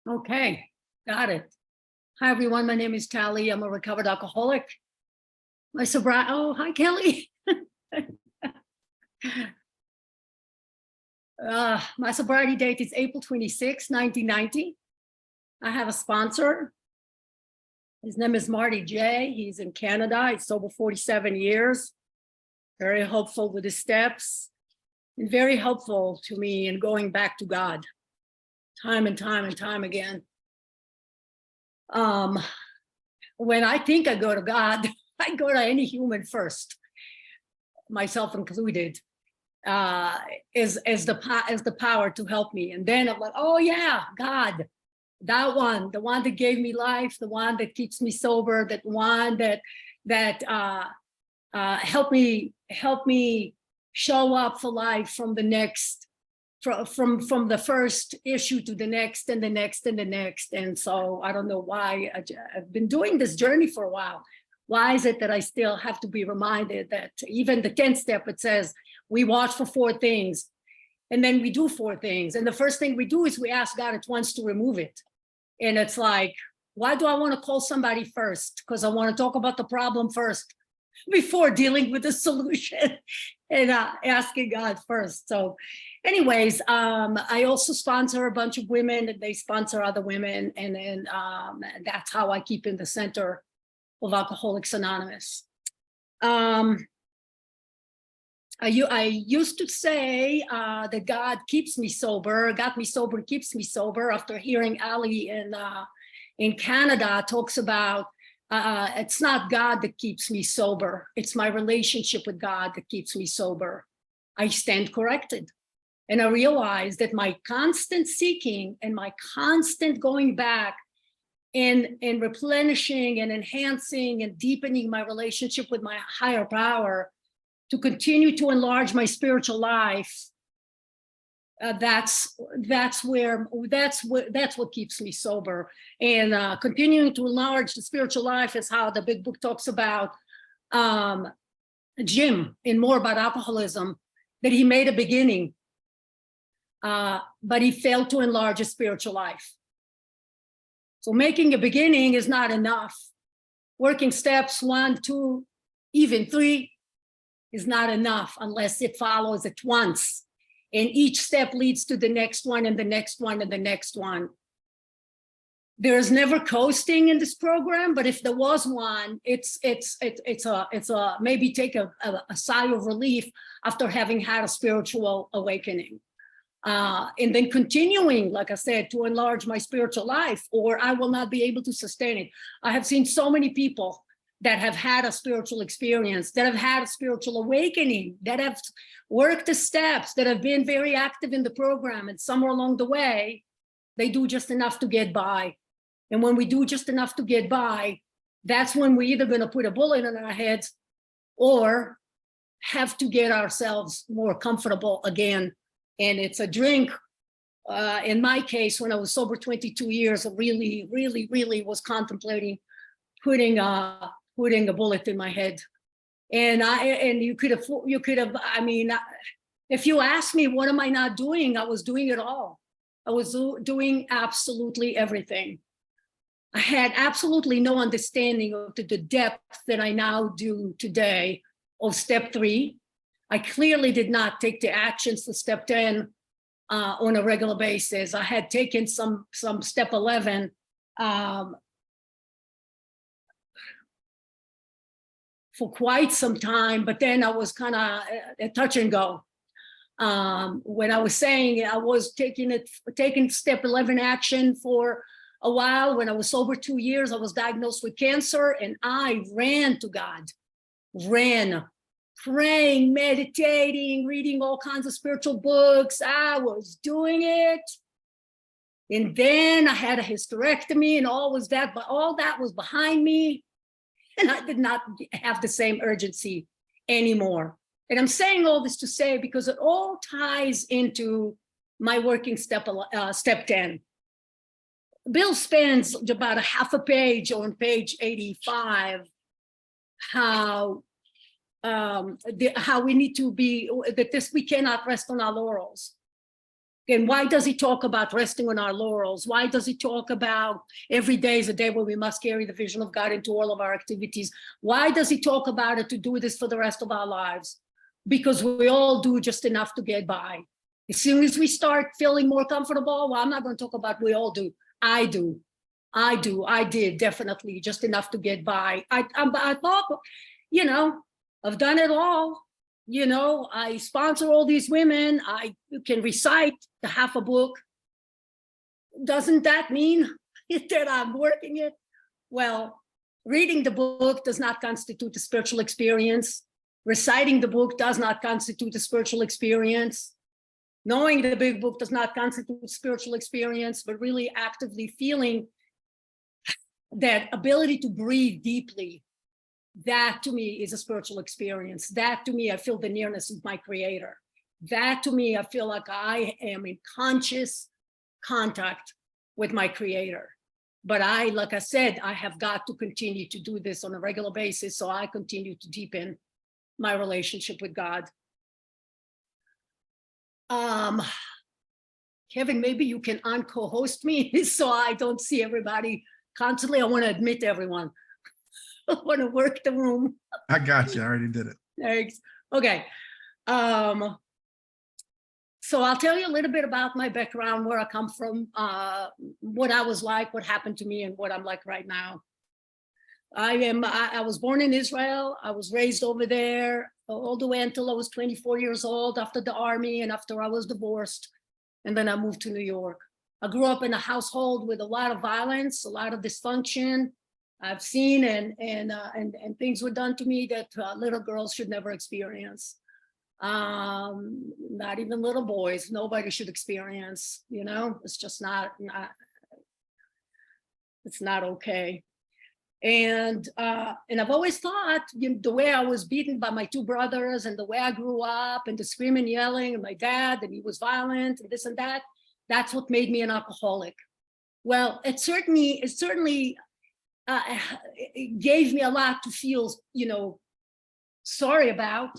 Okay, got it. Hi, everyone. My name is Tali. I'm a recovered alcoholic. My sobriety, oh, hi, Kelly. My sobriety date is April 26, 1990. I have a sponsor. His name is Marty J. He's in Canada. He's sober 47 years. Very helpful with his steps and very helpful to me in going back to God time and time and time again. When I think I go to God, I go to any human first, myself included, as the power to help me. And then I'm like, oh yeah, God, that one, the one that gave me life, the one that keeps me sober, that one that help me show up for life from the next, from the first issue to the next and the next and the next. And so I don't know why I've been doing this journey for a while. Why is it that I still have to be reminded that even the 10th step, it says we watch for 4 things and then we do 4 things. And the first thing we do is we ask God at once to remove it. And it's like, why do I want to call somebody first? Because I want to talk about the problem first before dealing with the solution and asking God first. So anyways, I also sponsor a bunch of women and they sponsor other women. And then that's how I keep in the center of Alcoholics Anonymous. I used to say that God keeps me sober, got me sober, keeps me sober, after hearing Ali in Canada talks about it's not God that keeps me sober. It's my relationship with God that keeps me sober. I stand corrected. And I realize that my constant seeking and my constant going back and replenishing and enhancing and deepening my relationship with my higher power to continue to enlarge my spiritual life, that's what keeps me sober. And continuing to enlarge the spiritual life is how the big book talks about Jim in More About Alcoholism, that he made a beginning, but he failed to enlarge his spiritual life. So making a beginning is not enough. Working steps 1, 2, even 3 is not enough unless it follows at once. And each step leads to the next one and the next one and the next one. There's never coasting in this program, but if there was one, it's a maybe take a sigh of relief after having had a spiritual awakening. And then continuing, like I said, to enlarge my spiritual life, or I will not be able to sustain it. I have seen so many people that have had a spiritual experience, that have had a spiritual awakening, that have worked the steps, that have been very active in the program, and somewhere along the way, they do just enough to get by. And when we do just enough to get by, that's when we're either going to put a bullet in our heads or have to get ourselves more comfortable again. And it's a drink. In my case, when I was sober 22 years, I really was contemplating putting a bullet in my head. And you could have, I mean, if you asked me, what am I not doing? I was doing it all. I was doing absolutely everything. I had absolutely no understanding of the depth that I now do today of step 3. I clearly did not take the actions to step 10 on a regular basis. I had taken some step 11 for quite some time, but then I was kind of a touch and go. When I was saying I was taking step 11 action for a while. When I was sober 2 years, I was diagnosed with cancer, and I ran to God, praying, meditating, reading all kinds of spiritual books. I was doing it. And then I had a hysterectomy and all that was behind me. And I did not have the same urgency anymore. And I'm saying all this to say, because it all ties into my working step 10. Bill spends about a half a page on page 85, how we need to be, we cannot rest on our laurels. And why does he talk about resting on our laurels? Why does he talk about every day is a day where we must carry the vision of God into all of our activities? Why does he talk about it to do this for the rest of our lives? Because we all do just enough to get by. As soon as we start feeling more comfortable, well, I'm not going to talk about we all do. I do. I did definitely just enough to get by. I thought, you know, I've done it all. You know, I sponsor all these women. I can recite the half a book. Doesn't that mean that I'm working it? Well, reading the book does not constitute a spiritual experience. Reciting the book does not constitute a spiritual experience. Knowing the big book does not constitute a spiritual experience, but really actively feeling that ability to breathe deeply, that to me is a spiritual experience. That to me, I feel the nearness of my creator. That to me, I feel like I am in conscious contact with my creator. But like I said, I have got to continue to do this on a regular basis, so I continue to deepen my relationship with God. Kevin, maybe you can co-host me so I don't see everybody constantly. I want to admit everyone. I want to work the room. I got you. I already did it. Thanks. Okay. So I'll tell you a little bit about my background, where I come from, what I was like, what happened to me, and what I'm like right now. I was born in Israel. I was raised over there all the way until I was 24 years old, after the army and after I was divorced. And then I moved to New York. I grew up in a household with a lot of violence, a lot of dysfunction. I've seen and things were done to me that little girls should never experience. Not even little boys. Nobody should experience. You know, it's just not. It's not okay. And I've always thought, you know, the way I was beaten by my two brothers and the way I grew up and the screaming, yelling, and my dad, and he was violent and this and that, that's what made me an alcoholic. Well, it certainly it gave me a lot to feel, you know, sorry about,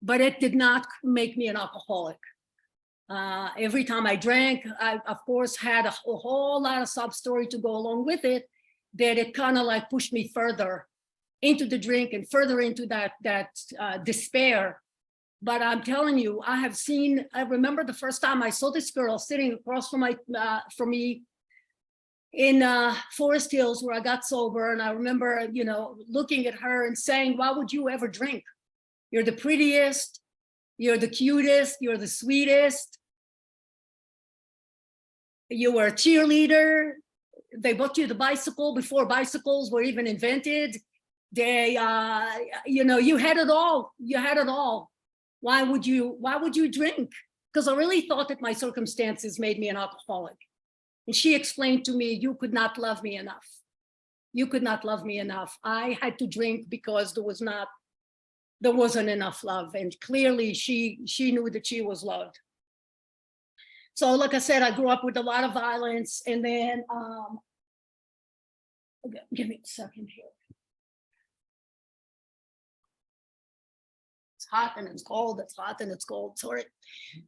but it did not make me an alcoholic. Every time I drank, I, of course, had a whole lot of sub story to go along with it, that it kind of like pushed me further into the drink and further into that despair. But I'm telling you, I remember the first time I saw this girl sitting across from me in Forest Hills, where I got sober. And I remember, you know, looking at her and saying, why would you ever drink? You're the prettiest, you're the cutest, you're the sweetest. You were a cheerleader. They bought you the bicycle before bicycles were even invented. They, you know, you had it all. You had it all. Why would you drink? Because I really thought that my circumstances made me an alcoholic. And she explained to me, you could not love me enough. You could not love me enough. I had to drink because there wasn't enough love. And clearly she knew that she was loved. So like I said, I grew up with a lot of violence. And then, okay, give me a second here. It's hot and it's cold, it's hot and it's cold, sorry.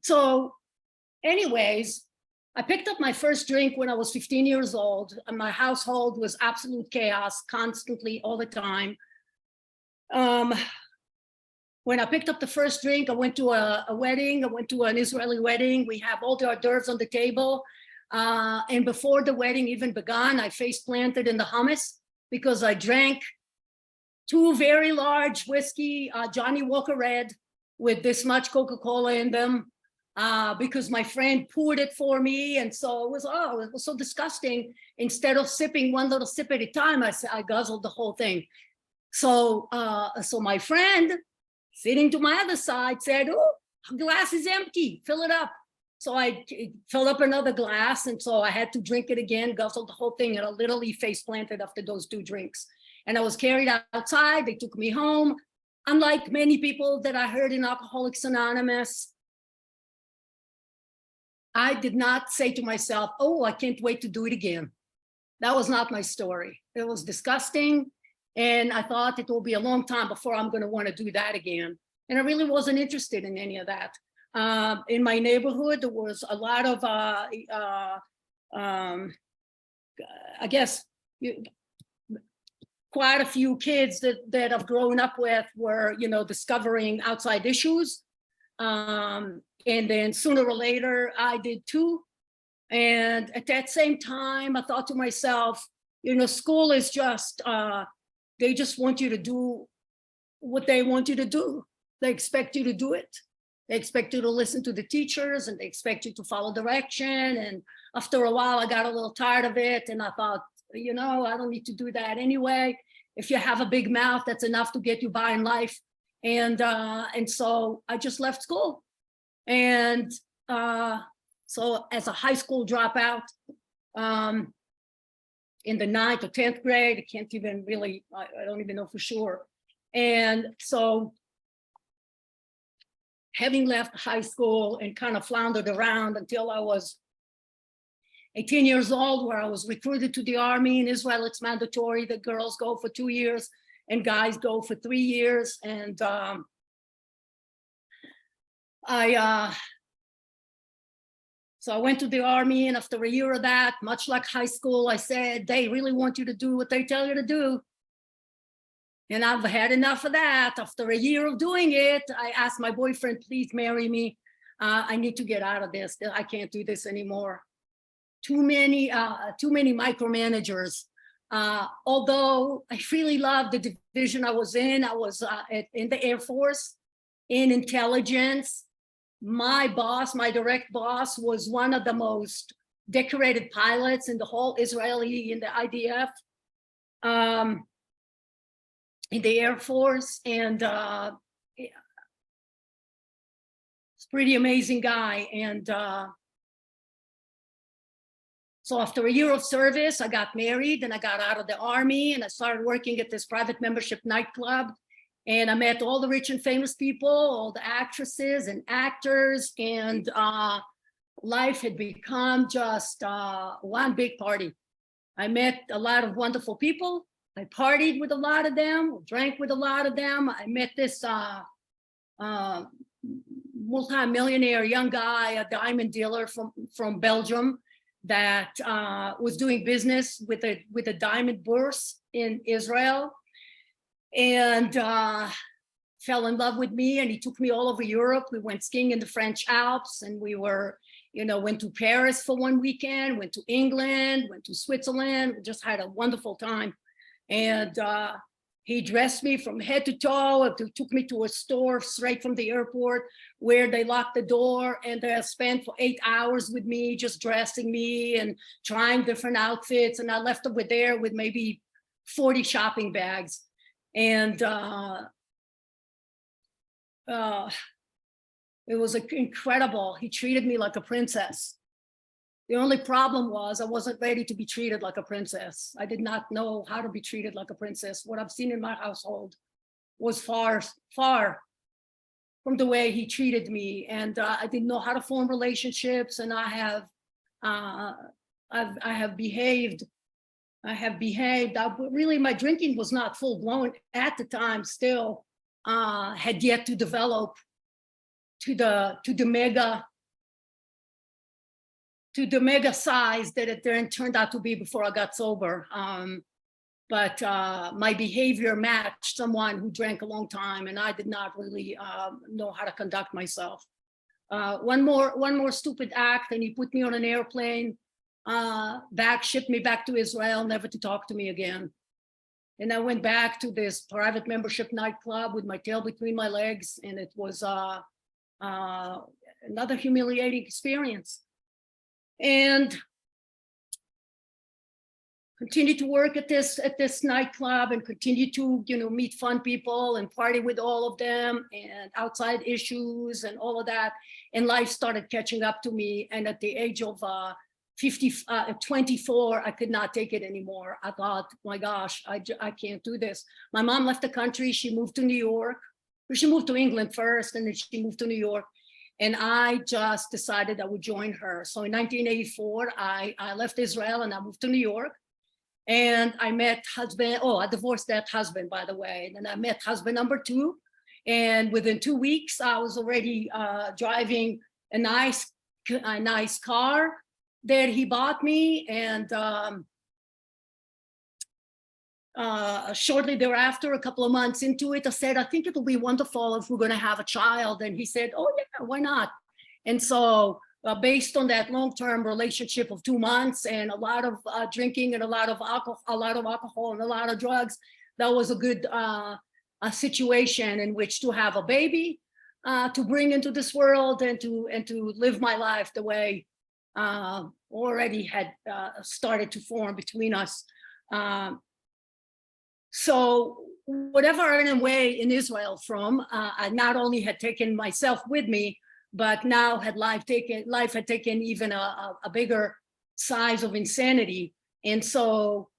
So anyways, I picked up my first drink when I was 15 years old, and my household was absolute chaos, constantly, all the time. When I picked up the first drink, I went to a wedding. I went to an Israeli wedding. We have all the hors d'oeuvres on the table. And before the wedding even began, I face planted in the hummus because I drank 2 very large whiskey, Johnny Walker Red, with this much Coca-Cola in them, because my friend poured it for me. And so it was so disgusting. Instead of sipping one little sip at a time, I guzzled the whole thing. So my friend, sitting to my other side, said, oh, glass is empty, fill it up. So I filled up another glass, and so I had to drink it again, guzzled the whole thing, and I literally face planted after those 2 drinks. And I was carried outside, they took me home. Unlike many people that I heard in Alcoholics Anonymous, I did not say to myself, oh, I can't wait to do it again. That was not my story. It was disgusting. And I thought it will be a long time before I'm going to want to do that again. And I really wasn't interested in any of that. In my neighborhood, there was a lot of, I guess, quite a few kids that I've grown up with were, discovering outside issues. And then sooner or later, I did too. And at that same time, I thought to myself, school is just, they just want you to do what they want you to do. They expect you to do it. They expect you to listen to the teachers, and they expect you to follow direction. And after a while, I got a little tired of it. And I thought, I don't need to do that anyway. If you have a big mouth, that's enough to get you by in life. And so I just left school. And so as a high school dropout, in the 9th or 10th grade, I can't even really, I don't even know for sure. And so having left high school and kind of floundered around until I was 18 years old, where I was recruited to the army. In Israel, it's mandatory that girls go for 2 years and guys go for 3 years. And so I went to the army, and after a year of that, much like high school, I said, they really want you to do what they tell you to do. And I've had enough of that. After a year of doing it, I asked my boyfriend, please marry me. I need to get out of this. I can't do this anymore. Too many micromanagers. Although I really loved the division I was in in the Air Force, in intelligence. My boss, my direct boss, was one of the most decorated pilots in the whole Israeli, in the IDF, in the Air Force. And he's a pretty amazing guy. And so after a year of service, I got married and I got out of the army, and I started working at this private membership nightclub. And I met all the rich and famous people, all the actresses and actors, and life had become just one big party. I met a lot of wonderful people. I partied with a lot of them, drank with a lot of them. I met this multi-millionaire young guy, a diamond dealer from Belgium, that was doing business with a diamond bourse in Israel. And fell in love with me, and he took me all over Europe. We went skiing in the French Alps, and we were, went to Paris for one weekend, went to England, went to Switzerland. We just had a wonderful time. And he dressed me from head to toe. He took me to a store straight from the airport where they locked the door, and they spent for 8 hours with me, just dressing me and trying different outfits. And I left over there with maybe 40 shopping bags. And it was incredible. He treated me like a princess. The only problem was I wasn't ready to be treated like a princess. I did not know how to be treated like a princess. What I've seen in my household was far, far from the way he treated me. And I didn't know how to form relationships. And I have behaved. Really, my drinking was not full blown at the time. Still, had yet to develop to the mega size that it then turned out to be before I got sober. But my behavior matched someone who drank a long time, and I did not really know how to conduct myself. One more stupid act, and he put me on an airplane. Shipped me back to Israel, never to talk to me again. And I went back to this private membership nightclub with my tail between my legs, and it was another humiliating experience. And continued to work at this nightclub, and continued to meet fun people and party with all of them, and outside issues and all of that. And life started catching up to me. And at the age of 24, I could not take it anymore. I thought, my gosh, I can't do this. My mom left the country. She moved to New York. She moved to England first, and then she moved to New York. And I just decided I would join her. So in 1984, I left Israel and I moved to New York. And I met I divorced that husband, by the way. And then I met husband number 2. And within 2 weeks, I was already driving a nice car that he bought me. And shortly thereafter, a couple of months into it, I said, I think it'll be wonderful if we're going to have a child. And he said, oh yeah, why not? And so based on that long-term relationship of 2 months and a lot of drinking and a lot of alcohol and a lot of drugs, that was a good a situation in which to have a baby, to bring into this world, and to live my life the way already had started to form between us. So whatever I ran away in Israel from, I not only had taken myself with me, but now had life had taken even a bigger size of insanity. And so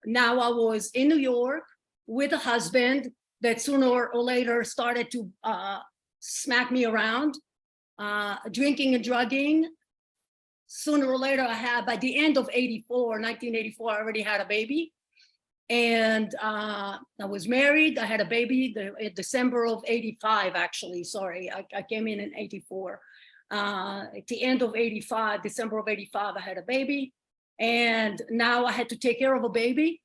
now I was in New York with a husband that sooner or later started to smack me around, drinking and drugging. Sooner or later, by the end of 1984, I already had a baby. And I was married. I had a baby in December of 85, actually. Sorry, I came in 84. At the end of 85, December of 85, I had a baby. And now I had to take care of a baby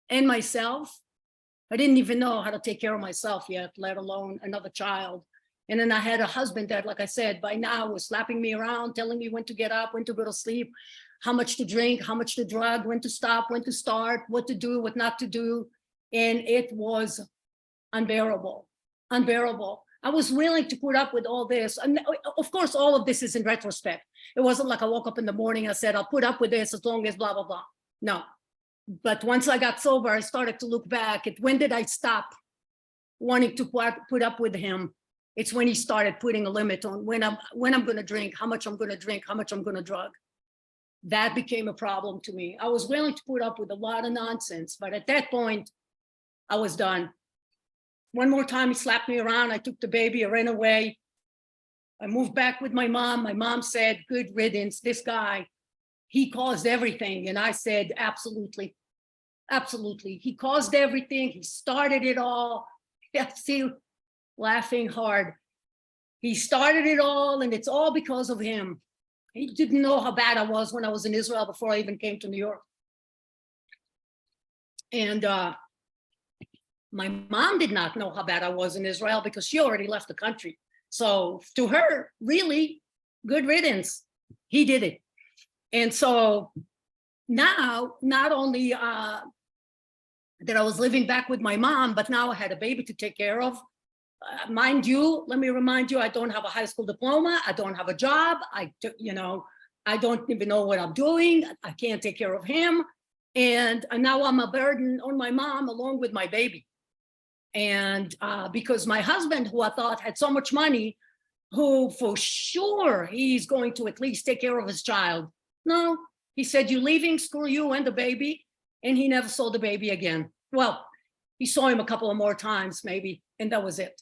and myself. I didn't even know how to take care of myself yet, let alone another child. And then I had a husband that, like I said, by now was slapping me around, telling me when to get up, when to go to sleep, how much to drink, how much to drug, when to stop, when to start, what to do, what not to do. And it was unbearable, unbearable. I was willing to put up with all this. And of course, all of this is in retrospect. It wasn't like I woke up in the morning, I said, I'll put up with this as long as blah, blah, blah. No. But once I got sober, I started to look back at when did I stop wanting to put up with him. It's when he started putting a limit on when I'm going to drink, how much I'm going to drink, how much I'm going to drug. That became a problem to me. I was willing to put up with a lot of nonsense, but at that point, I was done. One more time, he slapped me around. I took the baby, I ran away. I moved back with my mom. My mom said, good riddance, this guy, he caused everything. And I said, absolutely, absolutely. He caused everything. He started it all. Yeah, see, laughing hard. He started it all, and it's all because of him. He didn't know how bad I was when I was in Israel before I even came to New York. And my mom did not know how bad I was in Israel because she already left the country. So to her, really, good riddance. He did it. And so now, not only that I was living back with my mom, but now I had a baby to take care of. Mind you, let me remind you, I don't have a high school diploma. I don't have a job. I don't even know what I'm doing. I can't take care of him. And now I'm a burden on my mom along with my baby. And because my husband, who I thought had so much money, who for sure he's going to at least take care of his child. No, he said, you're leaving, screw you and the baby. And he never saw the baby again. Well, he saw him a couple of more times maybe, and that was it.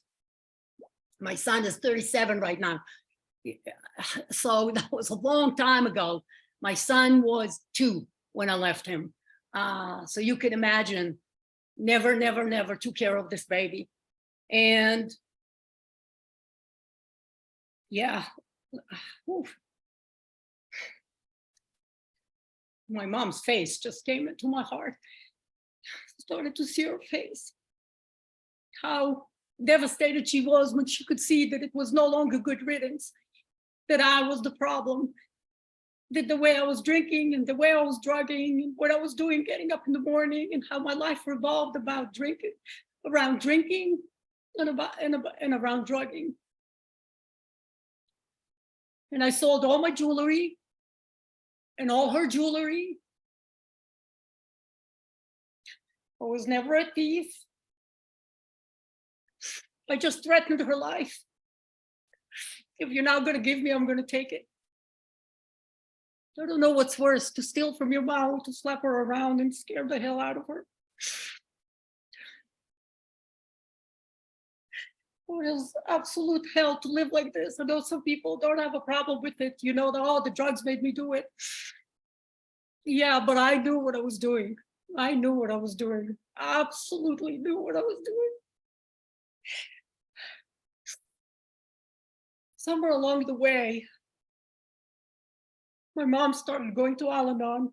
My son is 37 right now. So that was a long time ago. My son was 2 when I left him. So you can imagine, never, never, never took care of this baby. And yeah, oof. My mom's face just came into my heart. Started to see her face. How devastated she was when she could see that it was no longer good riddance, that I was the problem, that the way I was drinking and the way I was drugging and what I was doing getting up in the morning and how my life revolved about drinking, around drinking and around drugging. And I sold all my jewelry and all her jewelry. I was never a thief. I just threatened her life. If you're not going to give me, I'm going to take it. I don't know what's worse, to steal from your mom, to slap her around and scare the hell out of her. It is absolute hell to live like this. I know some people don't have a problem with it. You know, the drugs made me do it. Yeah, but I knew what I was doing. I knew what I was doing. Absolutely knew what I was doing. somewhere along the way, my mom started going to Al-Anon.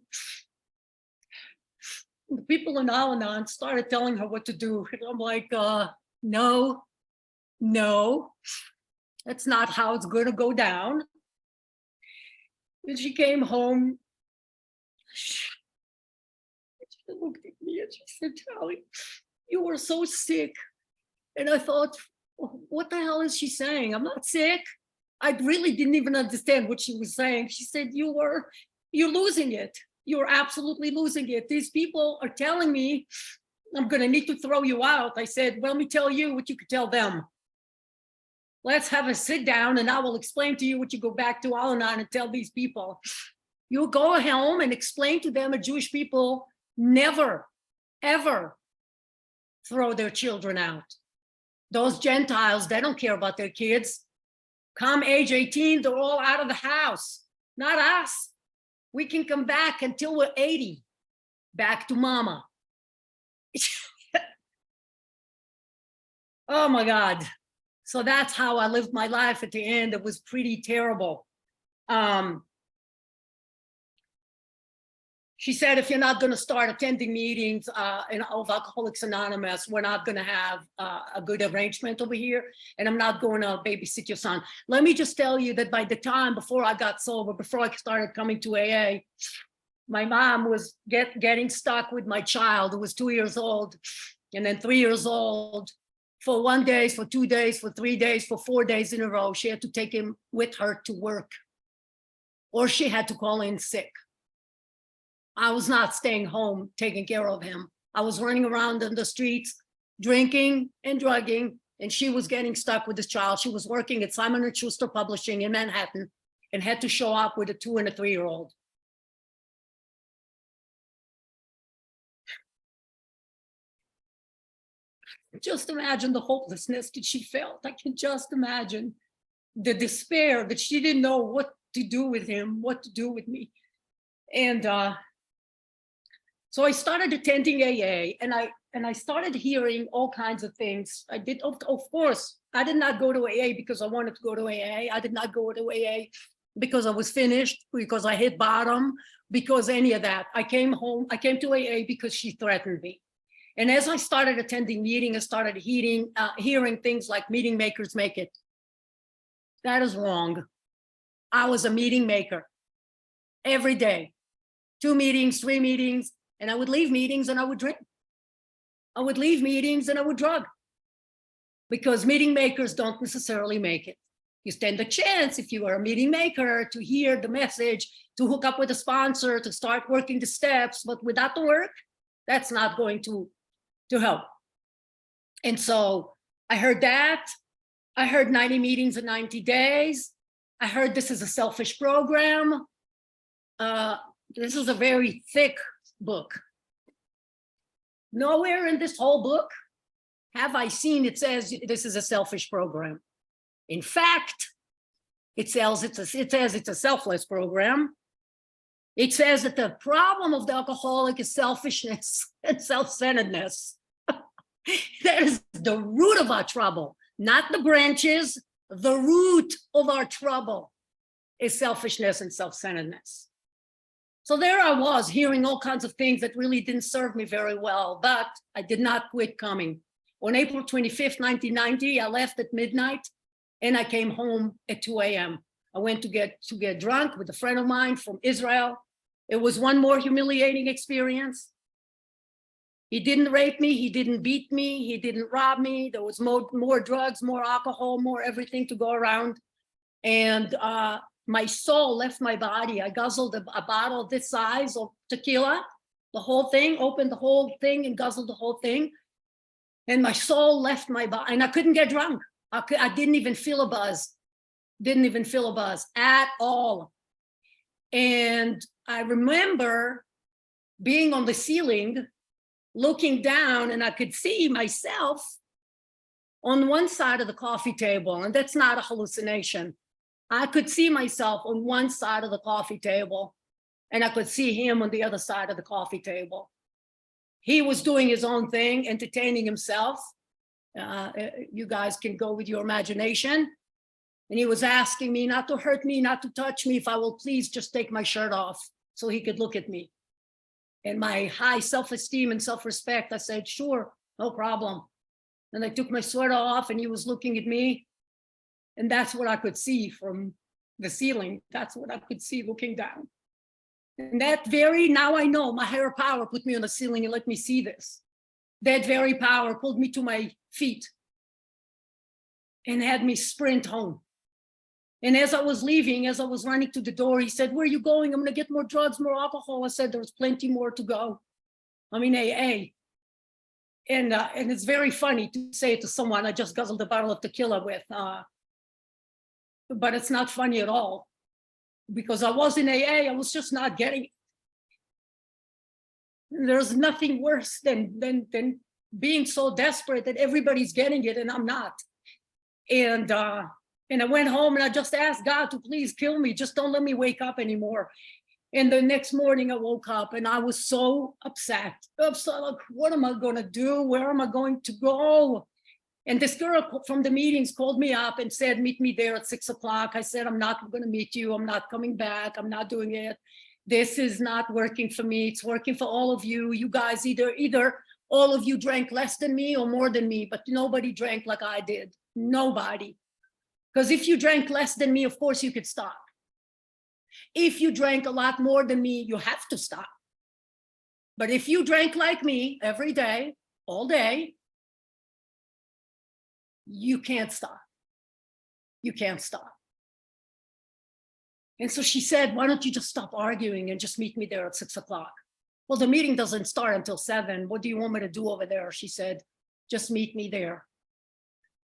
The people in Al-Anon started telling her what to do. And I'm like, no, that's not how it's going to go down. And she came home. She looked at me and she said, Tali, you were so sick. And I thought, what the hell is she saying? I'm not sick. I really didn't even understand what she was saying. She said, you're losing it. You're absolutely losing it. These people are telling me I'm going to need to throw you out. I said, well, let me tell you what you could tell them. Let's have a sit down and I will explain to you what you go back to Al-Anon and tell these people. You go home and explain to them that Jewish people never, ever throw their children out. Those Gentiles, they don't care about their kids. Come age 18, they're all out of the house. Not us. We can come back until we're 80, back to mama. Oh my God. So that's how I lived my life at the end. It was pretty terrible. She said, if you're not going to start attending meetings of Alcoholics Anonymous, we're not going to have a good arrangement over here, and I'm not going to babysit your son. Let me just tell you that by the time before I got sober, before I started coming to AA, my mom was getting stuck with my child who was 2 years old, and then 3 years old. For 1 day, for 2 days, for 3 days, for 4 days in a row, she had to take him with her to work, or she had to call in sick. I was not staying home taking care of him. I was running around in the streets, drinking and drugging, and she was getting stuck with this child. She was working at Simon & Schuster Publishing in Manhattan and had to show up with a 2 and a 3-year-old. Just imagine the hopelessness that she felt. I can just imagine the despair that she didn't know what to do with him, what to do with me. And so I started attending AA, and I started hearing all kinds of things. I did, of course, I did not go to AA because I wanted to go to AA. I did not go to AA because I was finished, because I hit bottom, because any of that. I came to AA because she threatened me. And as I started attending meetings, I started hearing things like meeting makers make it. That is wrong. I was a meeting maker every day, 2 meetings, 3 meetings. And I would leave meetings and I would drink. I would leave meetings and I would drug. Because meeting makers don't necessarily make it. You stand a chance if you are a meeting maker to hear the message, to hook up with a sponsor, to start working the steps, but without the work, that's not going to help. And so I heard that. I heard 90 meetings in 90 days. I heard this is a selfish program. This is a very thick book. Nowhere in this whole book have I seen it says this is a selfish program. In fact, it says it's a selfless program. It says that the problem of the alcoholic is selfishness and self-centeredness. That is the root of our trouble, not the branches. The root of our trouble is selfishness and self-centeredness. So there I was hearing all kinds of things that really didn't serve me very well, but I did not quit coming. On April 25th, 1990, I left at midnight and I came home at 2 a.m. I went to get drunk with a friend of mine from Israel. It was one more humiliating experience. He didn't rape me, he didn't beat me, he didn't rob me. There was more drugs, more alcohol, more everything to go around. And my soul left my body. I guzzled a bottle this size of tequila, the whole thing, opened the whole thing and guzzled the whole thing. And my soul left my body and I couldn't get drunk. I didn't even feel a buzz. Didn't even feel a buzz at all. And I remember being on the ceiling, looking down, and I could see myself on one side of the coffee table. And that's not a hallucination. I could see myself on one side of the coffee table, and I could see him on the other side of the coffee table. He was doing his own thing, entertaining himself. You guys can go with your imagination. And he was asking me not to hurt me, not to touch me, if I will please just take my shirt off so he could look at me. And my high self-esteem and self-respect, I said, sure, no problem. And I took my sweater off and he was looking at me. And that's what I could see from the ceiling. That's what I could see looking down. And now I know my higher power put me on the ceiling and let me see this. That very power pulled me to my feet and had me sprint home. And as I was leaving, as I was running to the door, he said, where are you going? I'm going to get more drugs, more alcohol. I said, there's plenty more to go. I'm in AA. And it's very funny to say it to someone I just guzzled a bottle of tequila with. But it's not funny at all, because I was in AA, I was just not getting it. There's nothing worse than being so desperate that everybody's getting it and I'm not. And I went home and I just asked God to please kill me. Just don't let me wake up anymore. And the next morning I woke up and I was so upset. Like, what am I going to do? Where am I going to go? And this girl from the meetings called me up and said, meet me there at 6 o'clock. I said, I'm not going to meet you. I'm not coming back. I'm not doing it. This is not working for me. It's working for all of you. You guys either all of you drank less than me or more than me, but nobody drank like I did. Nobody. Because if you drank less than me, of course you could stop. If you drank a lot more than me, you have to stop. But if you drank like me every day, all day, you can't stop. You can't stop. And so she said, why don't you just stop arguing and just meet me there at 6 o'clock? Well, the meeting doesn't start until 7. What do you want me to do over there? She said, just meet me there.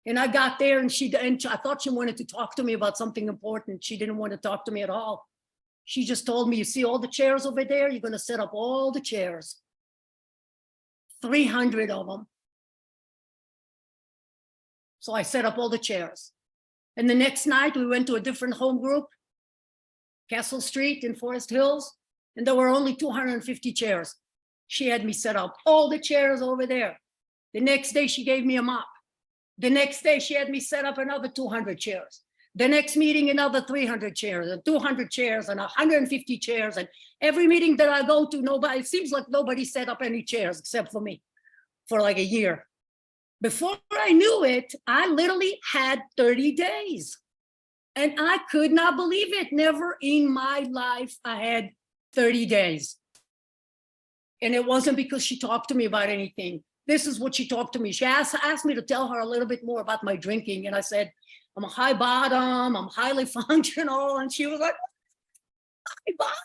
And I got there and I thought she wanted to talk to me about something important. She didn't want to talk to me at all. She just told me, you see all the chairs over there? You're going to set up all the chairs. 300 of them. So I set up all the chairs. And the next night we went to a different home group, Castle Street in Forest Hills, and there were only 250 chairs. She had me set up all the chairs over there. The next day she gave me a mop. The next day she had me set up another 200 chairs. The next meeting, another 300 chairs and 200 chairs and 150 chairs. And every meeting that I go to, it seems like nobody set up any chairs except for me for like a year. Before I knew it, I literally had 30 days. And I could not believe it. Never in my life I had 30 days. And it wasn't because she talked to me about anything. This is what she talked to me. She asked me to tell her a little bit more about my drinking. And I said, I'm a high bottom, I'm highly functional. And she was like, high bottom?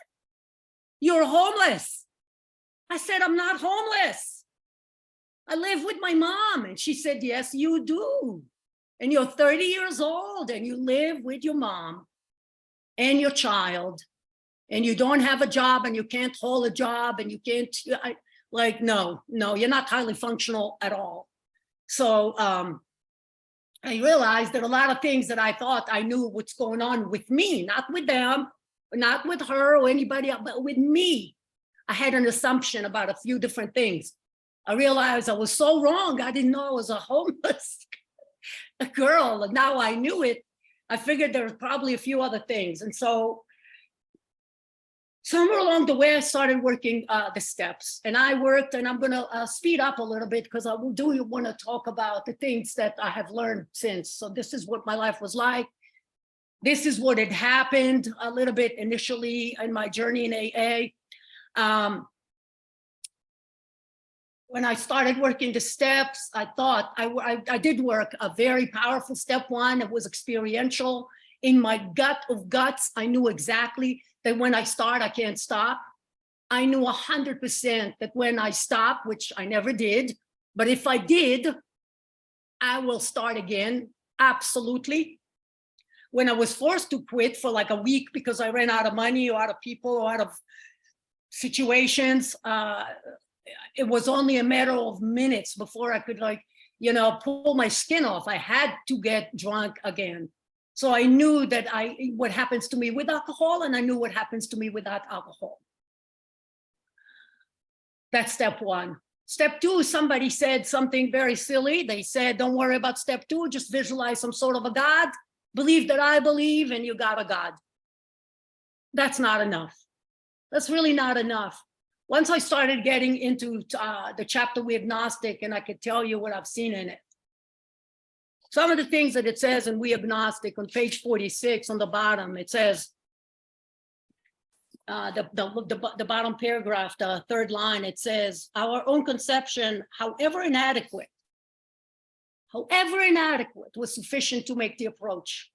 You're homeless. I said, I'm not homeless. I live with my mom. And she said, yes, you do. And you're 30 years old and you live with your mom and your child and you don't have a job and you can't hold a job and you can't, no, you're not highly functional at all. So I realized that a lot of things that I thought I knew what's going on with me, not with them, not with her or anybody else, but with me. I had an assumption about a few different things. I realized I was so wrong. I didn't know I was a homeless girl. And now I knew it. I figured there was probably a few other things. And so somewhere along the way, I started working the steps. And I worked, and I'm going to speed up a little bit because I do want to talk about the things that I have learned since. So this is what my life was like. This is what had happened a little bit initially in my journey in AA. When I started working the steps, I thought I did work a very powerful step one. It was experiential. In my gut of guts, I knew exactly that when I start, I can't stop. I knew 100% that when I stop, which I never did, but if I did, I will start again, absolutely. When I was forced to quit for like a week because I ran out of money or out of people or out of situations, it was only a matter of minutes before I could pull my skin off. I had to get drunk again. So I knew that what happens to me with alcohol, and I knew what happens to me without alcohol. That's step one. Step two, somebody said something very silly. They said, don't worry about step two, just visualize some sort of a God. Believe that I believe and you got a God. That's not enough. That's really not enough. Once I started getting into the chapter We Agnostic, and I could tell you what I've seen in it. Some of the things that it says in We Agnostic on page 46 on the bottom, it says, the bottom paragraph, the third line, it says, our own conception, however inadequate, was sufficient to make the approach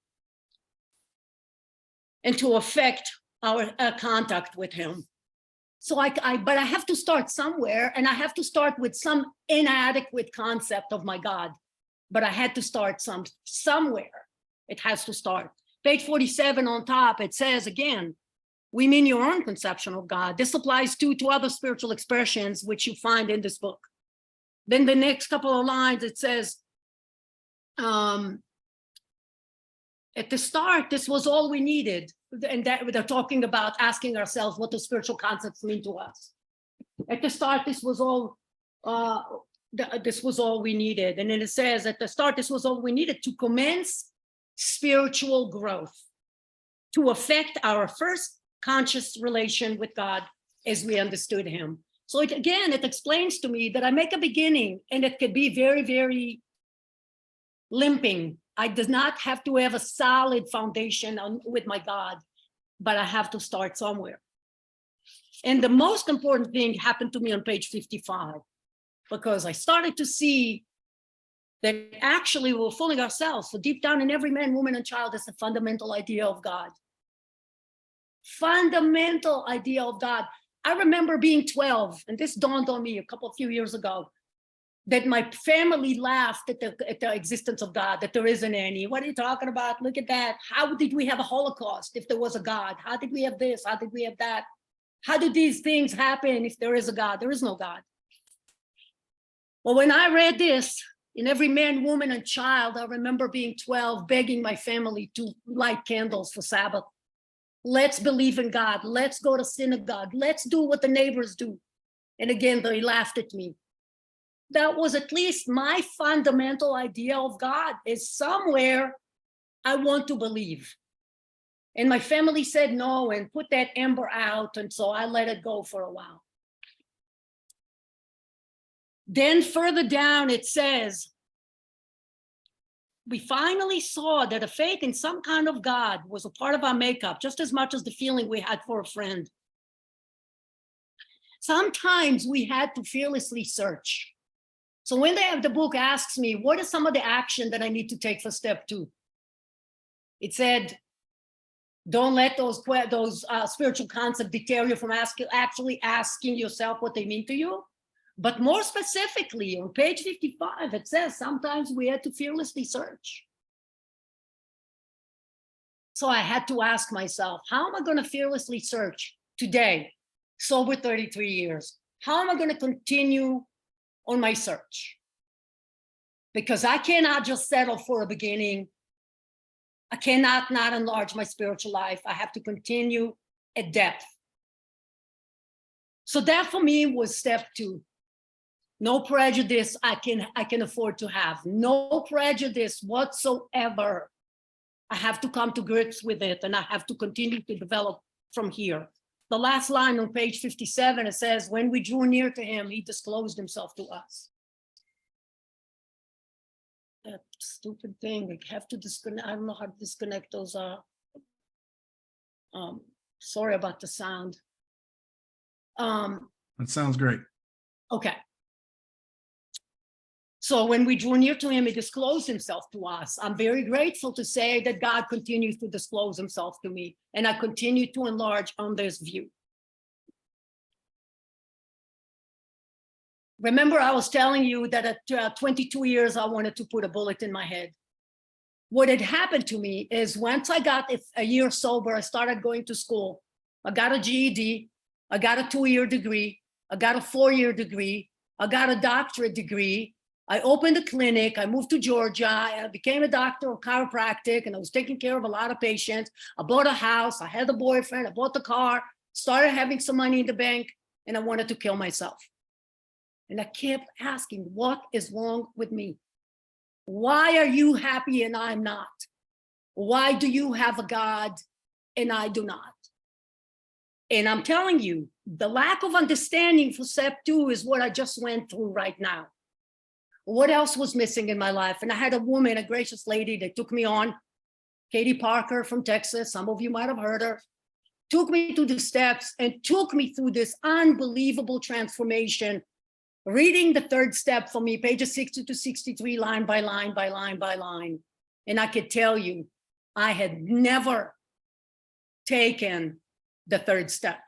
and to affect our contact with him. So but I have to start somewhere, and I have to start with some inadequate concept of my God. But I had to start somewhere. It has to start. Page 47 on top, it says again, we mean your own conception of God. This applies to other spiritual expressions which you find in this book. Then the next couple of lines, it says, at the start, this was all we needed. And that they're talking about asking ourselves what the spiritual concepts mean to us. At the start, this was all we needed. And then it says at the start, this was all we needed to commence spiritual growth, to affect our first conscious relation with God as we understood him. So it explains to me that I make a beginning, and it could be very, very limping. I do not have to have a solid foundation with my God, but I have to start somewhere. And the most important thing happened to me on page 55, because I started to see that actually we're fooling ourselves. So deep down in every man, woman, and child is the fundamental idea of God. Fundamental idea of God. I remember being 12, and this dawned on me a few years ago, that my family laughed at the existence of God, that there isn't any. What are you talking about? Look at that. How did we have a Holocaust if there was a God? How did we have this? How did we have that? How did these things happen if there is a God? There is no God. Well, when I read this, in every man, woman, and child, I remember being 12, begging my family to light candles for Sabbath. Let's believe in God. Let's go to synagogue. Let's do what the neighbors do. And again, they laughed at me. That was at least my fundamental idea of God, is somewhere I want to believe. And my family said no and put that ember out. And so I let it go for a while. Then further down, it says, we finally saw that a faith in some kind of God was a part of our makeup, just as much as the feeling we had for a friend. Sometimes we had to fearlessly search. So when the book asks me, what is some of the action that I need to take for step 2? It said, don't let those spiritual concepts deter you from actually asking yourself what they mean to you. But more specifically, on page 55, it says sometimes we had to fearlessly search. So I had to ask myself, how am I going to fearlessly search today, sober 33 years? How am I going to continue on my search? Because I cannot just settle for a beginning. I cannot not enlarge my spiritual life. I have to continue at depth. So that for me was step 2. No prejudice I can afford to have. No prejudice whatsoever. I have to come to grips with it, and I have to continue to develop from here. The last line on page 57, it says, when we drew near to him, he disclosed himself to us. That stupid thing, I have to disconnect. I don't know how to disconnect those. Sorry about the sound. That sounds great. Okay. So when we drew near to him, he disclosed himself to us. I'm very grateful to say that God continues to disclose himself to me, and I continue to enlarge on this view. Remember, I was telling you that at 22 years, I wanted to put a bullet in my head. What had happened to me is once I got a year sober, I started going to school. I got a GED, I got a 2-year degree, I got a 4-year degree, I got a doctorate degree. I opened a clinic, I moved to Georgia, I became a doctor of chiropractic, and I was taking care of a lot of patients. I bought a house, I had a boyfriend, I bought the car, started having some money in the bank, and I wanted to kill myself. And I kept asking, what is wrong with me? Why are you happy and I'm not? Why do you have a God and I do not? And I'm telling you, the lack of understanding for step 2 is what I just went through right now. What else was missing in my life? And I had a woman, a gracious lady that took me on, Katie Parker from Texas. Some of you might have heard her. Took me through the steps and took me through this unbelievable transformation, reading the 3rd step for me, pages 60 to 63, line by line, by line, by line. And I could tell you, I had never taken the 3rd step.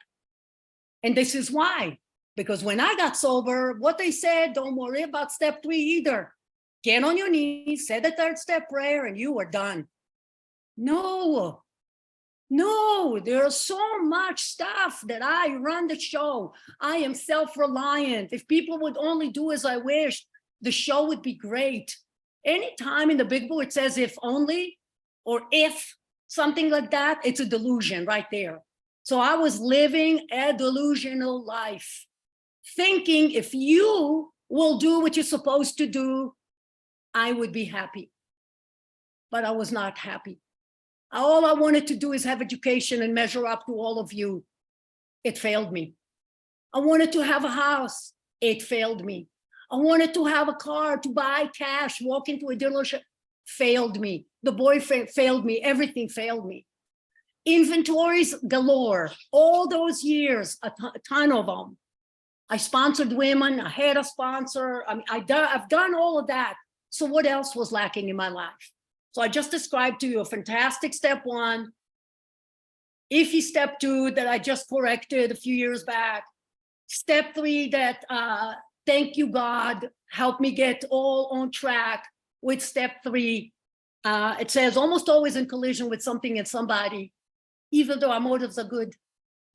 And this is why, because when I got sober, what they said, don't worry about step 3 either. Get on your knees, say the 3rd step prayer, and you are done. No, there's so much stuff that I run the show. I am self-reliant. If people would only do as I wish, the show would be great. Anytime in the big book it says if only or if something like that, it's a delusion right there. So I was living a delusional life, thinking if you will do what you're supposed to do, I would be happy. But I was not happy. All I wanted to do is have education and measure up to all of you. It failed me. I wanted to have a house. It failed me. I wanted to have a car, to buy cash, walk into a dealership. Failed me. The boyfriend failed me. Everything failed me. Inventories galore. All those years, a ton of them. I sponsored women. I had a sponsor. I mean, I've done all of that. So what else was lacking in my life? So I just described to you a fantastic step 1, iffy step 2 that I just corrected a few years back, step 3 that thank you God helped me get all on track with step 3. It says almost always in collision with something and somebody, even though our motives are good.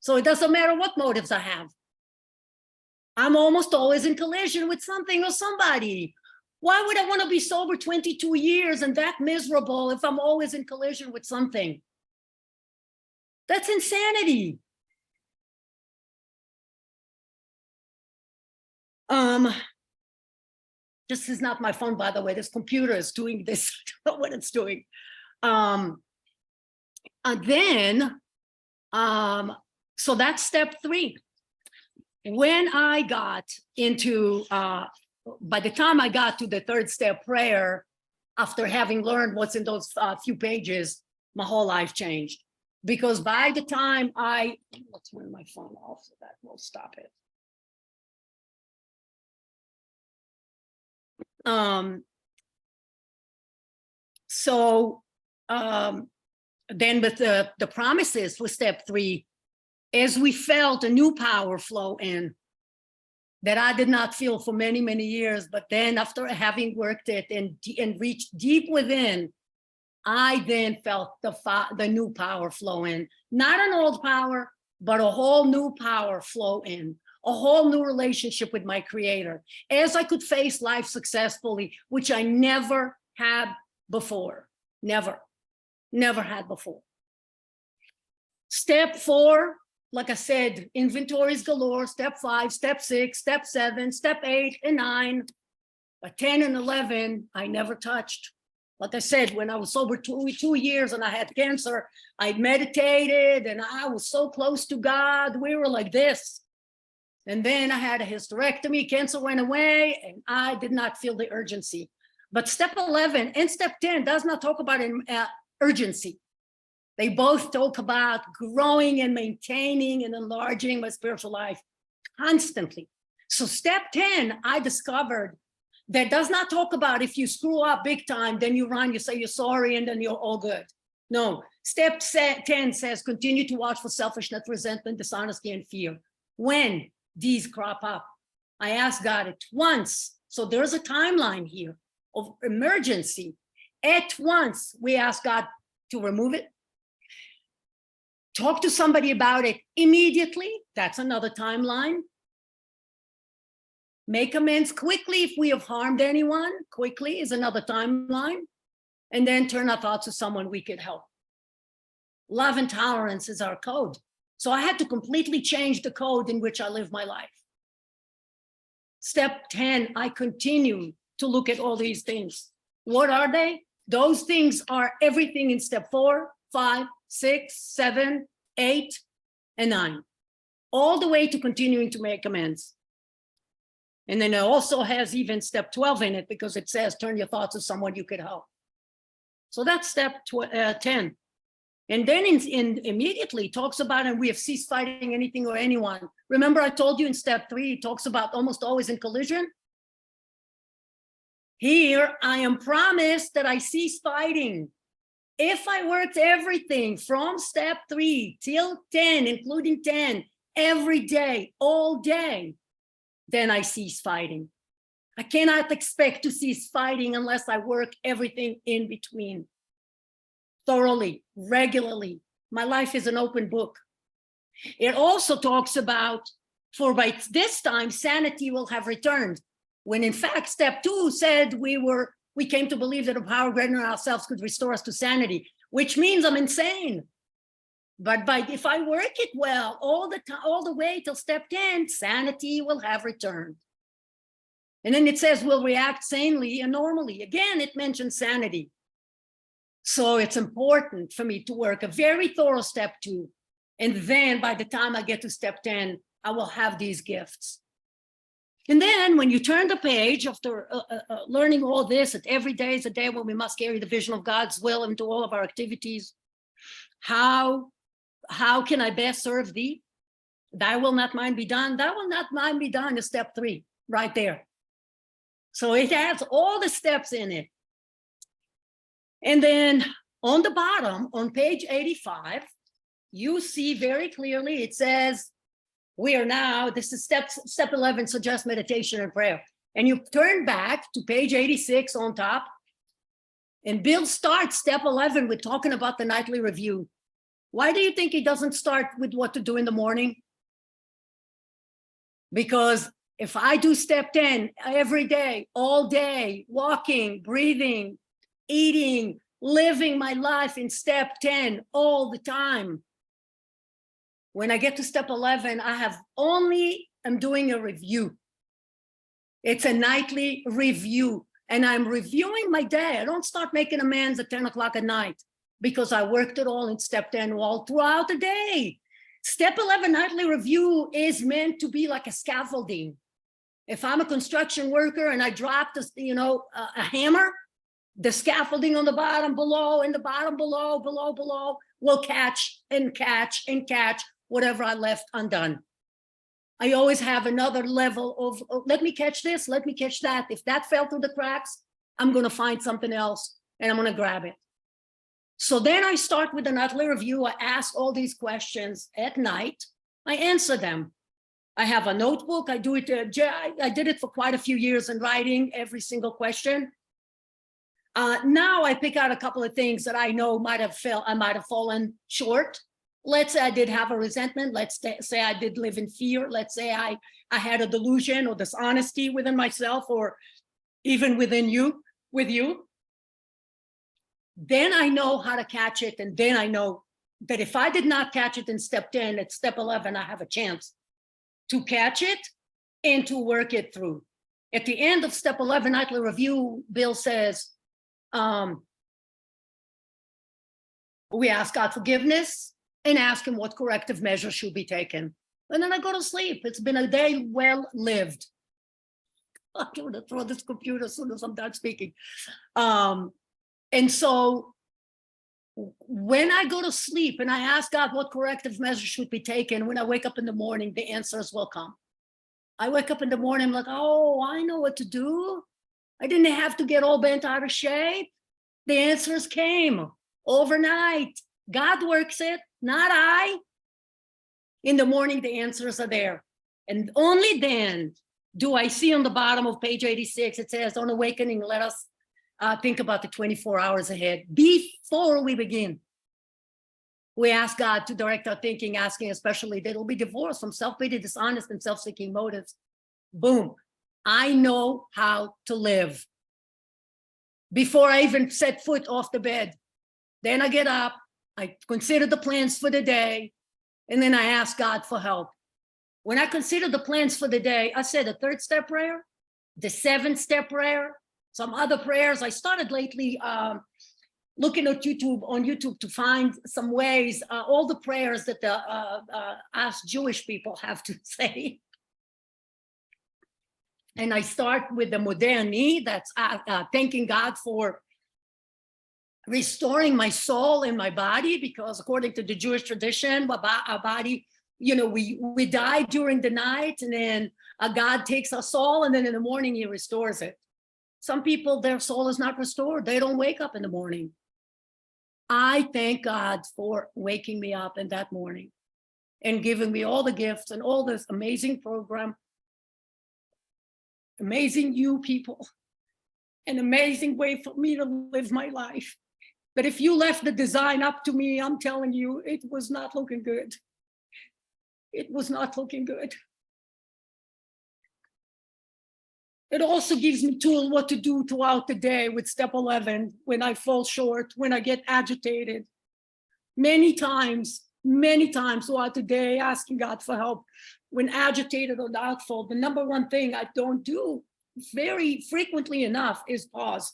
So it doesn't matter what motives I have. I'm almost always in collision with something or somebody. Why would I want to be sober 22 years and that miserable if I'm always in collision with something? That's insanity. This is not my phone, by the way. This computer is doing this. I don't know what it's doing. And then, so that's step 3. When I got into, by the time I got to the 3rd step prayer, after having learned what's in those few pages, my whole life changed. Because by the time let's turn my phone off so that will stop it. Then with the promises for step 3, as we felt a new power flow in, that I did not feel for many, many years. But then after having worked it and reached deep within, I then felt the new power flow in. Not an old power, but a whole new power flow in, a whole new relationship with my creator. As I could face life successfully, which I never had before. Never had before. Step 4, like I said, inventories galore. Step 5, step 6, step 7, step 8 and 9, but 10 and 11, I never touched. Like I said, when I was sober 2 years and I had cancer, I meditated and I was so close to God. We were like this. And then I had a hysterectomy, cancer went away, and I did not feel the urgency. But step 11 and step 10 does not talk about urgency. They both talk about growing and maintaining and enlarging my spiritual life constantly. So step 10, I discovered that does not talk about if you screw up big time, then you run, you say you're sorry, and then you're all good. No, step 10 says continue to watch for selfishness, resentment, dishonesty, and fear. When these crop up, I ask God at once. So there's a timeline here of emergency. At once, we ask God to remove it. Talk to somebody about it immediately. That's another timeline. Make amends quickly if we have harmed anyone. Quickly is another timeline. And then turn our thoughts to someone we could help. Love and tolerance is our code. So I had to completely change the code in which I live my life. Step 10, I continue to look at all these things. What are they? Those things are everything in step 4, 5, 6, 7, 8, and 9, all the way to continuing to make amends. And then it also has even step 12 in it, because it says, turn your thoughts to someone you could help. So that's step 10. And then immediately talks about, and we have ceased fighting anything or anyone. Remember I told you in step 3, it talks about almost always in collision. Here, I am promised that I cease fighting. If I worked everything from step 3 till 10, including 10, every day, all day, then I cease fighting. I cannot expect to cease fighting unless I work everything in between thoroughly, regularly. My life is an open book. It also talks about, for by this time, sanity will have returned. When in fact, step 2 said we came to believe that a power greater than ourselves could restore us to sanity, which means I'm insane. But if I work it well all the time, all the way till step 10, sanity will have returned. And then it says we'll react sanely and normally. Again, it mentions sanity. So it's important for me to work a very thorough step 2. And then by the time I get to step 10, I will have these gifts. And then when you turn the page after learning all this, that every day is a day when we must carry the vision of God's will into all of our activities. How can I best serve thee? Thy will not mine be done. Thy will not mine be done is step 3 right there. So it has all the steps in it. And then on the bottom, on page 85, you see very clearly, it says, we are now, this is step 11, suggest meditation and prayer. And you turn back to page 86 on top, and Bill starts step 11 with talking about the nightly review. Why do you think he doesn't start with what to do in the morning? Because if I do step 10 every day, all day, walking, breathing, eating, living my life in step 10 all the time, when I get to step 11, I'm doing a review. It's a nightly review, and I'm reviewing my day. I don't start making amends at 10 o'clock at night because I worked it all in step 10 all throughout the day. Step 11 nightly review is meant to be like a scaffolding. If I'm a construction worker and I drop this, a hammer, the scaffolding on the bottom below and the bottom below will catch and catch and catch whatever I left undone. I always have another level of let me catch this, let me catch that. If that fell through the cracks, I'm going to find something else and I'm going to grab it. So then I start with the nightly review. I ask all these questions at night. I answer them. I have a notebook. I do it. I did it for quite a few years in writing every single question. Now I pick out a couple of things that I know I might have fallen short. Let's say I did have a resentment. Let's say I did live in fear. Let's say I had a delusion or dishonesty within myself or even with you. Then I know how to catch it. And then I know that if I did not catch it in step 10, at step 11, I have a chance to catch it and to work it through. At the end of step 11 nightly review, Bill says, we ask God forgiveness and ask him what corrective measures should be taken. And then I go to sleep. It's been a day well lived. I'm going to throw this computer as soon as I'm done speaking. And so when I go to sleep and I ask God what corrective measures should be taken, when I wake up in the morning, the answers will come. I wake up in the morning, I'm like, oh, I know what to do. I didn't have to get all bent out of shape. The answers came overnight. God works it, not I. In the morning, the answers are there. And only then do I see on the bottom of page 86, it says, on awakening, let us think about the 24 hours ahead. Before we begin, we ask God to direct our thinking, asking especially that it'll be divorced from self-pity, dishonest, and self-seeking motives. Boom. I know how to live. Before I even set foot off the bed, then I get up, I consider the plans for the day, and then I ask God for help. When I consider the plans for the day, I said the 3rd step prayer, the 7th step prayer, some other prayers. I started lately looking at YouTube to find some ways, all the prayers that the us Jewish people have to say. And I start with the Moderni, that's thanking God for restoring my soul and my body, because according to the Jewish tradition, our body, you know, we die during the night, and then God takes our soul, and then in the morning he restores it. Some people, their soul is not restored. They don't wake up in the morning. I thank God for waking me up in that morning and giving me all the gifts and all this amazing program, amazing you people, an amazing way for me to live my life. But if you left the design up to me, I'm telling you, it was not looking good. It was not looking good. It also gives me tools what to do throughout the day with step 11, when I fall short, when I get agitated. Many times throughout the day, asking God for help. When agitated or doubtful, the number one thing I don't do very frequently enough is pause.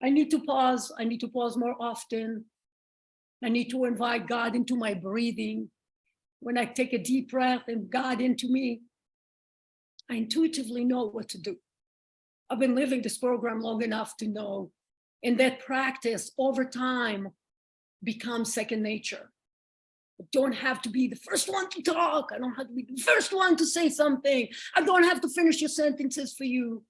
I need to pause. I need to pause more often. I need to invite God into my breathing. When I take a deep breath and God into me, I intuitively know what to do. I've been living this program long enough to know, and that practice over time becomes second nature. I don't have to be the first one to talk. I don't have to be the first one to say something. I don't have to finish your sentences for you.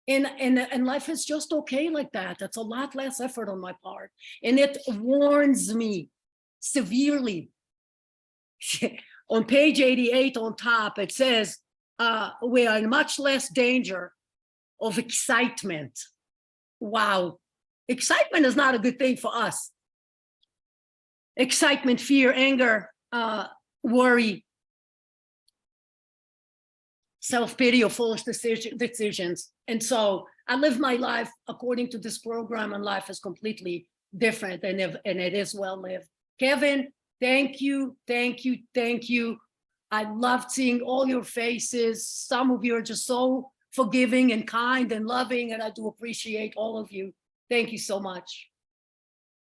And life is just okay like that. That's a lot less effort on my part. And it warns me severely. On page 88 on top, it says, we are in much less danger of excitement. Wow. Excitement is not a good thing for us. Excitement, fear, anger, worry, self-pity, or foolish decisions. And so I live my life according to this program, and life is completely different, and it is well lived. Kevin, thank you, thank you, thank you. I loved seeing all your faces. Some of you are just so forgiving and kind and loving, and I do appreciate all of you. Thank you so much.